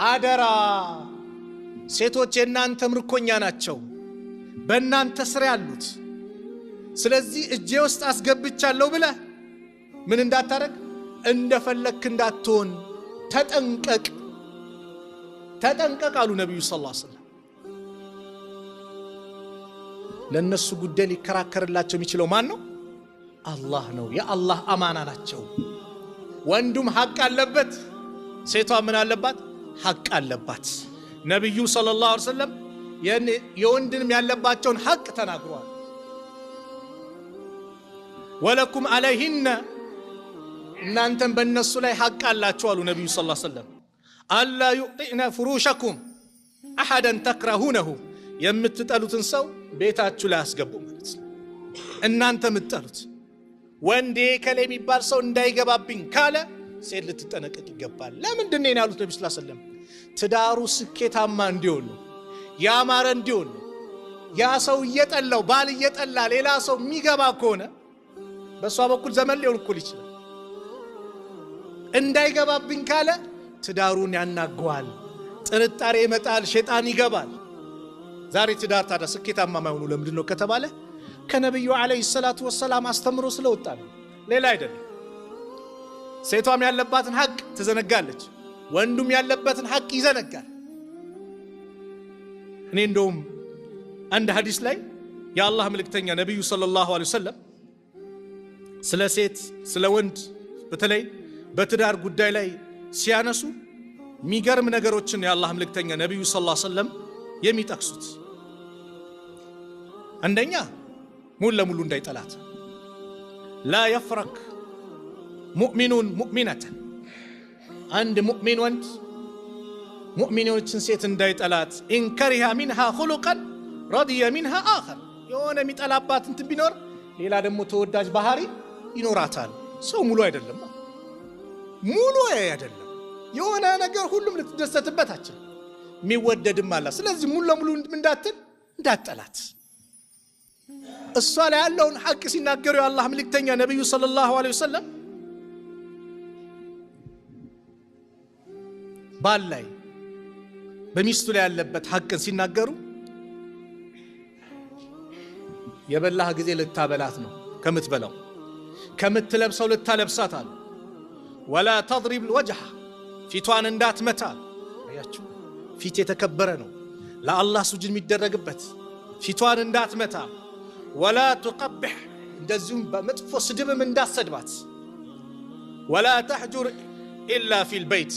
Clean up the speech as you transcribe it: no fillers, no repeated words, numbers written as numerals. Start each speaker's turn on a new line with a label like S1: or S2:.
S1: አደራ ሴቶች የናንተ ምርኮኛ ናቸው በእናንተ ስር ያሉት ስለዚህ እጄ ውስጥ አስገብቻለሁ ብለህ ምን እንዳታረግ እንደፈለክ እንዳትሆን ተጠንቀቅ አሉ ነብዩ ሰለላሁ ዐለይሂ ወሰለም ለነሱ ጉዳይ ሊከራከርላቸው የሚችለው ማን ነው አላህ ነው የአላህ አማና ናቸው ወንዱም ሐቅ አለበት ሴቷ ምን አለባት ሐቅ አለባት ነብዩ ሰለላሁ ዐለይሂ ወሰለም የወንድንም ያለባቸውን ሐቅ ተናግረዋል ወለኩም አለይሂን እናንተም በእነሱ ላይ ሐቅ አላችሁ አሉ ነብዩ ሰለላሁ ዐለይሂ ወሰለም አላ يعطينا فروشكم احدا تكرهونه የምትጠሉትን ሰው ቤታችሁ ላይ አስገቡ ማለት እናንተ የምትጠሉት ወንዴ ከሌ የሚባል ሰው እንዳይገባብኝ ካለ ሴት ልትጠነቀቅ ይገባል ለምንድን ነው ያሉት ነብዩ ሰለላሁ ዐለይሂ ወሰለም ትዳሩ ስኬታማ እንዲሆን ያማረ እንዲሆን ያ ሰው እየጠላው ባል እየጠላ ሌላ ሰው የሚገባ ከሆነ በሷ በኩል ዘመን ሊሆን ይችላል እንዳይገባብኝ ካለ ትዳሩን ያናገዋል ጥርጣሬ ይመጣል ሸይጣን ይገባል ዛሬ ትዳር ታዲያ ስኬታማ ማይሆኑ ለምንድነው ከተባለ ከነብዩ አለይሂ ሰላቱ ወሰላም አስተምሮ ስለወጣ ነው ሌላ አይደለም ሴቷም ያለባትን ሐቅ ትዘነጋለች ወንዱም ያለበትን ሐቅ ይዘነጋል እኔ እንደውም አንድ ሐዲስ ላይ የአላህ መልእክተኛ ነብዩ ሰለላሁ ዐለይሂ ወሰለም ስለ ሴት ስለ ወንድ በተለይ በትዳር ጉዳይ ላይ ሲያነሱ የሚገርም ነገሮችን የአላህ መልእክተኛ ነብዩ ሰለላሁ ዐለይሂ ወሰለም የሚጠቅሱት አንደኛ ሙሉ ለሙሉ እንዳይጠላት ላ يفرق مؤمن مؤمنة عند مؤمن وانت مؤمنዎችን ሴት እንዳይጠላት إن كره منها خلقا رضي منها آخر የሆነ የሚጠላባት እንትን ቢኖር ሌላ ደግሞ ተወዳጅ ባህሪ ይኖራታል ሰው ሙሉ አይደለም የሆነ ነገር ሁሉም ልትደሰትበት አትችል የሚወደድም አለ ስለዚህ ሙሉ ለሙሉ እንዳትጠላት እሷ ላይ ያለውን ሐቅ ሲናገሩ የአላህ መልእክተኛ ነብዩ ሰለላሁ ዐለይሂ ወሰለም ባል ላይ በሚስቱ ላይ ያለበት ሐቅን ሲናገሩ የበላህ ጊዜ ልታበላት ነው ከምትበላው ከምትለብሰው ልታለብሳት አለ ወላ ተضرب الوجه ፊቷን እንዳትመታ አያችሁ ፊት የተከበረ ነው ለአላህ ሱጁድ የሚደረግበት ፊቷን እንዳትመታ ወላ تقبح እንደዚሁም በመጥፎ ስድብም እንዳትሰድባት ወላ تحجر الا في البيت